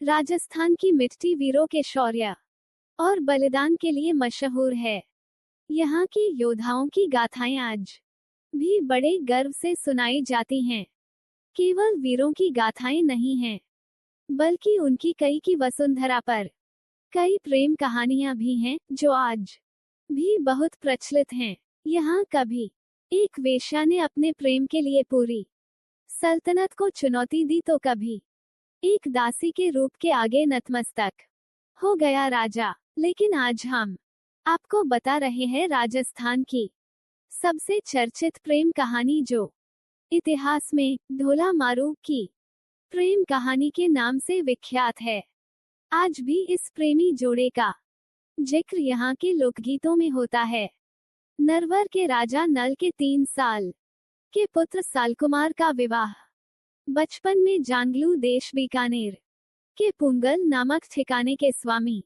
राजस्थान की मिट्टी वीरों के शौर्य और बलिदान के लिए मशहूर है। यहाँ के योद्धाओं की गाथाएं आज भी बड़े गर्व से सुनाई जाती हैं। केवल वीरों की गाथाएं नहीं हैं, बल्कि उनकी कई की वसुंधरा पर कई प्रेम कहानियां भी हैं जो आज भी बहुत प्रचलित हैं। यहाँ कभी एक वेश्या ने अपने प्रेम के लिए पूरी सल्तनत को चुनौती दी तो कभी एक दासी के रूप के आगे नतमस्तक हो गया राजा। लेकिन आज हम आपको बता रहे हैं राजस्थान की सबसे चर्चित प्रेम कहानी जो इतिहास में ढोला मारू की प्रेम कहानी के नाम से विख्यात है। आज भी इस प्रेमी जोड़े का जिक्र यहाँ के लोकगीतों में होता है। नरवर के राजा नल के 3 साल के पुत्र सालकुमार का विवाह बचपन में जांगलू देश बीकानेर के पुंगल नामक ठिकाने के स्वामी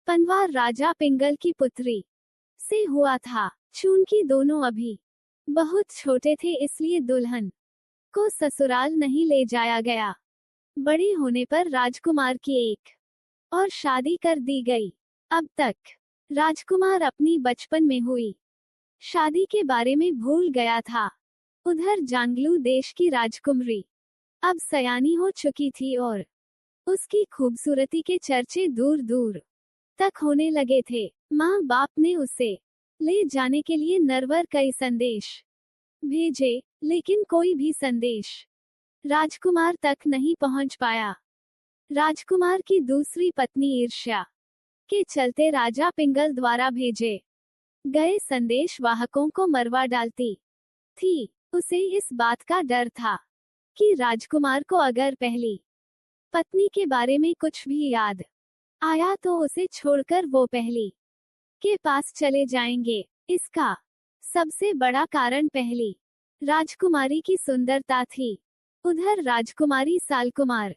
पनवार राजा पिंगल की पुत्री से हुआ था। चूंकि दोनों अभी बहुत छोटे थे इसलिए दुल्हन को ससुराल नहीं ले जाया गया। बड़े होने पर राजकुमार की एक और शादी कर दी गई। अब तक राजकुमार अपनी बचपन में हुई शादी के बारे में भूल गया था। उधर जांगलू देश की राजकुमारी अब सयानी हो चुकी थी और उसकी खूबसूरती के चर्चे दूर दूर तक होने लगे थे। माँ बाप ने उसे ले जाने के लिए नरवर कई संदेश भेजे, लेकिन कोई भी संदेश राजकुमार तक नहीं पहुंच पाया। राजकुमार की दूसरी पत्नी ईर्ष्या के चलते राजा पिंगल द्वारा भेजे गए संदेश वाहकों को मरवा डालती थी। उसे इस बात का डर था कि राजकुमार को अगर पहली पत्नी के बारे में कुछ भी याद आया तो उसे छोड़कर वो पहली के पास चले जाएंगे। इसका सबसे बड़ा कारण पहली राजकुमारी की सुंदरता थी। उधर राजकुमारी सालकुमार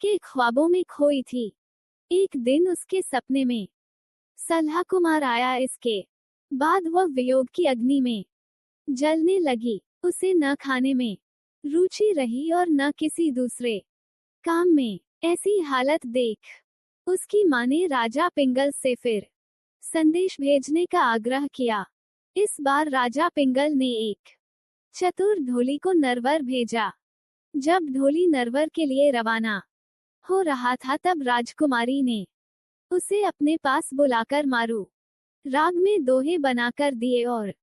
के ख्वाबों में खोई थी। एक दिन उसके सपने में सलहा कुमार आया। इसके बाद वह वियोग की अग्नि में जलने लगी। उसे न खाने में रुचि रही और न किसी दूसरे काम में। ऐसी हालत देख उसकी मां ने राजा पिंगल से फिर संदेश भेजने का आग्रह किया। इस बार राजा पिंगल ने एक चतुर ढोली को नरवर भेजा। जब ढोली नरवर के लिए रवाना हो रहा था तब राजकुमारी ने उसे अपने पास बुलाकर मारू राग में दोहे बनाकर दिए और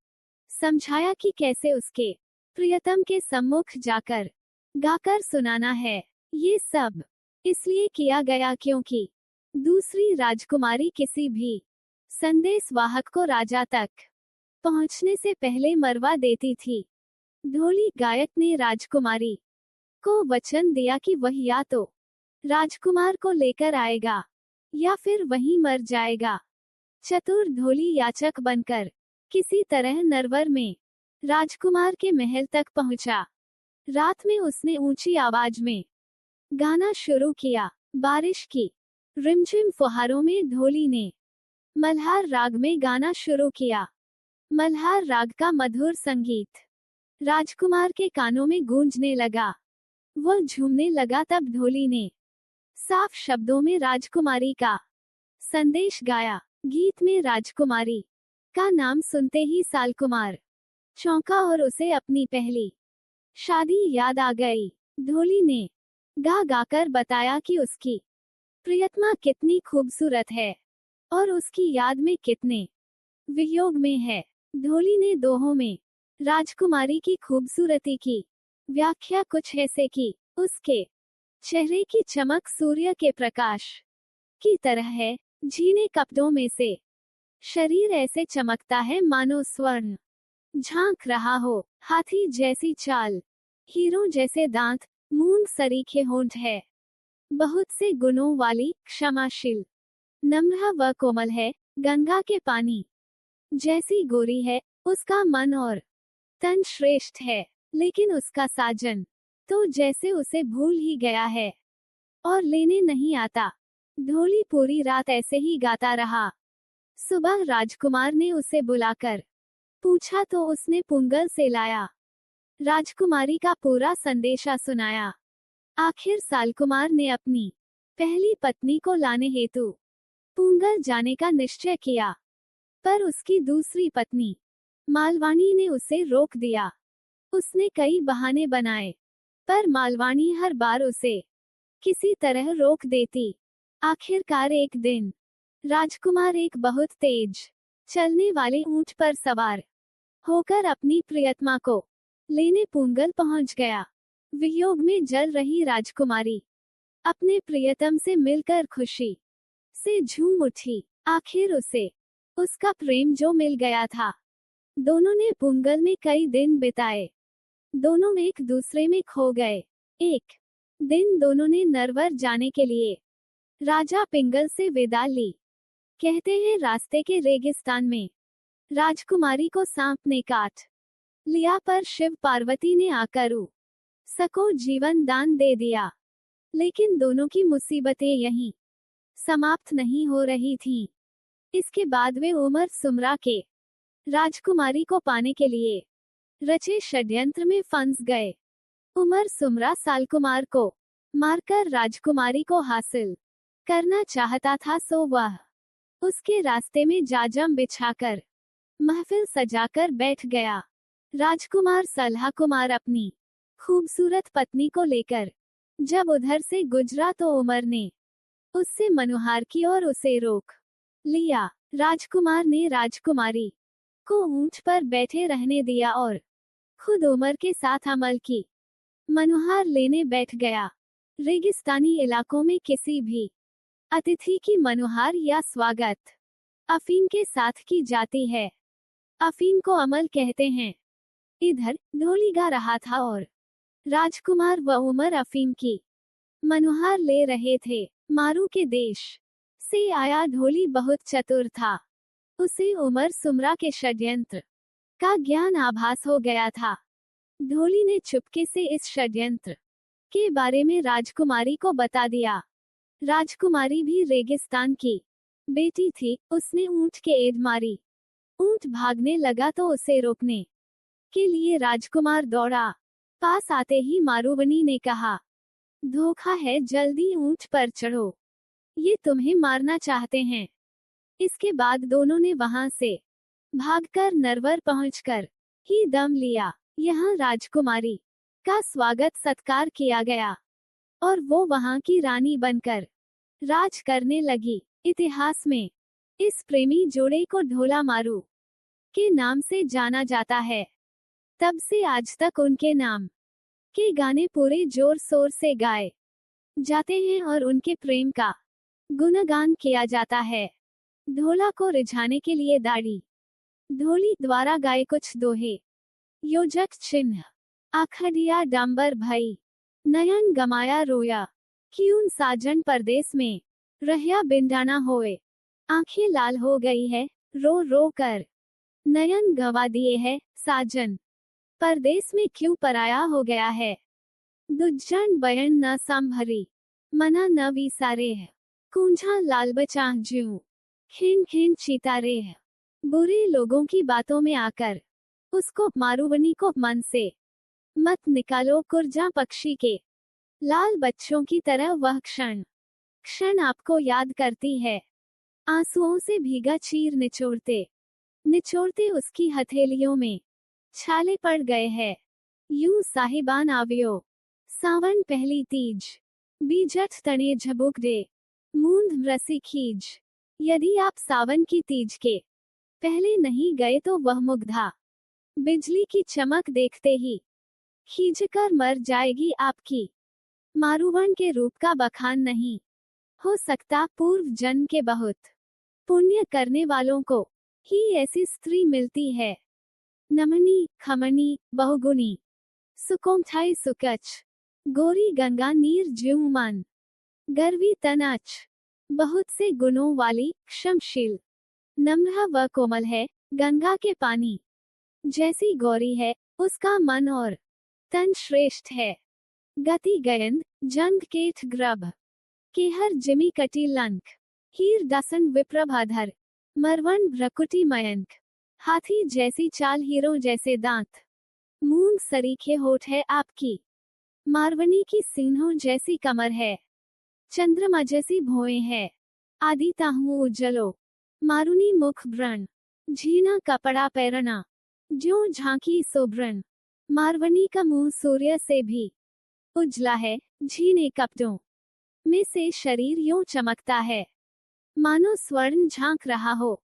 समझाया कि कैसे उसके प्रियतम के सम्मुख जाकर गाकर सुनाना है। ये सब इसलिए किया गया क्योंकि दूसरी राजकुमारी किसी भी संदेश वाहक को राजा तक पहुंचने से पहले मरवा देती थी। ढोली गायक ने राजकुमारी को वचन दिया कि वह या तो राजकुमार को लेकर आएगा या फिर वहीं मर जाएगा। चतुर ढोली याचक बनकर किसी तरह नरवर में राजकुमार के महल तक पहुंचा। रात में उसने ऊंची आवाज में गाना शुरू किया। बारिश की रिमझिम फुहारों में ढोली ने मल्हार राग में गाना शुरू किया। मल्हार राग का मधुर संगीत राजकुमार के कानों में गूंजने लगा। वह झूमने लगा। तब ढोली ने साफ शब्दों में राजकुमारी का संदेश गाया। गीत में राजकुमारी का नाम सुनते ही सालकुमार चौंका और उसे अपनी पहली शादी याद आ गई। ढोली ने गा गाकर बताया कि उसकी प्रियतमा कितनी खूबसूरत है और उसकी याद में कितने वियोग में है। ढोली ने दोहों में राजकुमारी की खूबसूरती की व्याख्या कुछ ऐसे की। उसके चेहरे की चमक सूर्य के प्रकाश की तरह है। झीने कपड़ों में से शरीर ऐसे चमकता है मानो स्वर्ण झांक रहा हो। हाथी जैसी चाल, हीरो जैसे दांत, मूंग सरीखे होंठ है। बहुत से गुणों वाली, क्षमाशील, नम्र व कोमल है। गंगा के पानी जैसी गोरी है। उसका मन और तन श्रेष्ठ है, लेकिन उसका साजन तो जैसे उसे भूल ही गया है और लेने नहीं आता। ढोली पूरी रात ऐसे ही गाता रहा। सुबह राजकुमार ने उसे बुलाकर पूछा तो उसने पुंगल से लाया राजकुमारी का पूरा संदेशा सुनाया। आखिर सालकुमार ने अपनी पहली पत्नी को लाने हेतु पुंगल जाने का निश्चय किया, पर उसकी दूसरी पत्नी मालवाणी ने उसे रोक दिया। उसने कई बहाने बनाए, पर मालवाणी हर बार उसे किसी तरह रोक देती। आखिरकार एक दिन राजकुमार एक बहुत तेज चलने वाले ऊंट पर सवार होकर अपनी प्रियतमा को लेने पुंगल पहुंच गया। वियोग में जल रही राजकुमारी अपने प्रियतम से मिलकर खुशी से झूम उठी। आखिर उसे उसका प्रेम जो मिल गया था। दोनों ने पुंगल में कई दिन बिताए। दोनों एक दूसरे में खो गए। एक दिन दोनों ने नरवर जाने के लिए राजा पिंगल से विदा ली। कहते हैं रास्ते के रेगिस्तान में राजकुमारी को सांप ने काट लिया, पर शिव पार्वती ने आकर सबको जीवन दान दे दिया। लेकिन दोनों की मुसीबतें यहीं समाप्त नहीं हो रही थीं। इसके बाद वे उमर सुमरा के राजकुमारी को पाने के लिए रचे षड्यंत्र में फंस गए। उमर सुमरा सालकुमार को मारकर राजकुमारी को हासिल करना चाहता था, सो वह उसके रास्ते में जाजम बिछाकर महफिल सजाकर बैठ गया। राजकुमार सलहा कुमार अपनी खूबसूरत पत्नी को लेकर जब उधर से गुजरा तो उमर ने उससे मनुहार की और उसे रोक लिया। राजकुमार ने राजकुमारी को ऊंट पर बैठे रहने दिया और खुद उमर के साथ अमल की मनुहार लेने बैठ गया। रेगिस्तानी इलाकों में किसी भी अतिथि की मनुहार या स्वागत अफीम के साथ की जाती है। अफीम को अमल कहते हैं। इधर ढोली गा रहा था और राजकुमार व उमर अफीम की मनुहार ले रहे थे। मारू के देश से आया ढोली बहुत चतुर था। उसे उमर सुमरा के षड्यंत्र का ज्ञान आभास हो गया था। ढोली ने चुपके से इस षड्यंत्र के बारे में राजकुमारी को बता दिया। राजकुमारी भी रेगिस्तान की बेटी थी। उसने ऊंट के एड़ मारी। ऊंट भागने लगा तो उसे रोकने के लिए राजकुमार दौड़ा। पास आते ही मारूवनी ने कहा, धोखा है, जल्दी ऊंट पर चढ़ो, ये तुम्हें मारना चाहते हैं। इसके बाद दोनों ने वहां से भागकर नरवर पहुंचकर ही दम लिया। यहाँ राजकुमारी का स्वागत सत्कार किया गया और वो वहां की रानी बनकर राज करने लगी। इतिहास में इस प्रेमी जोड़े को ढोला मारू के नाम से जाना जाता है। तब से आज तक उनके नाम के गाने पूरे जोर शोर से गाए जाते हैं और उनके प्रेम का गुणगान किया जाता है। ढोला को रिझाने के लिए दाढ़ी ढोली द्वारा गाए कुछ दोहे। योजक चिन्ह आखड़िया डांबर भई, नयन गमाया रोया, क्यून साजन परदेस में रहया बिंडाना होए। आंखें लाल हो गई है रो रो कर, नयन गवा दिए है साजन, परदेस में क्यों पराया हो गया है। दुज्जन बयन न संभरी, मना न विसारे है, कूंझा लाल बचाह ज्यूं, खिन खिन चितारे है। बुरे लोगों की बातों में आकर उसको मारूवनी को मन से मत निकालो। कुरजा पक्षी के लाल बच्चों की तरह वह क्षण क्षण आपको याद करती है। आंसुओं से भीगा चीर निचोड़ते निचोड़ते उसकी हथेलियों में छाले पड़ गए हैं। यूं साहिबान आवियो, सावन पहली तीज, बीजठ तने झबुक दे, मूंद रसी खीज। यदि आप सावन की तीज के पहले नहीं गए तो वह मुग्धा बिजली की चमक देखते ही खींचकर मर जाएगी आपकी। मारूवन के रूप का बखान नहीं हो सकता। पूर्व जन्म के बहुत पुण्य करने वालों को ही ऐसी स्त्री मिलती है। नमनी, खमनी, बहुगुनी, सुकोमथाई सुकच, गोरी गंगा नीर ज्यूं मन, गर्वी तनाच, बहुत से गुणों वाली, क्षमशील, नम्र व कोमल है। गंगा के पानी जैसी गौरी है उसका मन और तन श्रेष्ठ है। गति गयंद, जंग केठ ग्रभ, केहर जिमी कटी लंक, हीर दसन विप्रभाधर, मरवन भ्रकुटी मयंक। हाथी जैसी चाल, हीरो जैसे दांत, मूंग सरीखे होठ है आपकी। मारवनी की सींहों जैसी कमर है। चंद्रमा जैसी भौएं है, आदि ताहू उज्जलो, मारुनी मुख व्रण, झीना कपड़ा पैरना, ज्यों झांकी सोब्रन, मारवनी का मुंह सूर्य से भी उजला है, झीने कपड़ों में से शरीर यूं चमकता है, मानो स्वर्ण झांक रहा हो।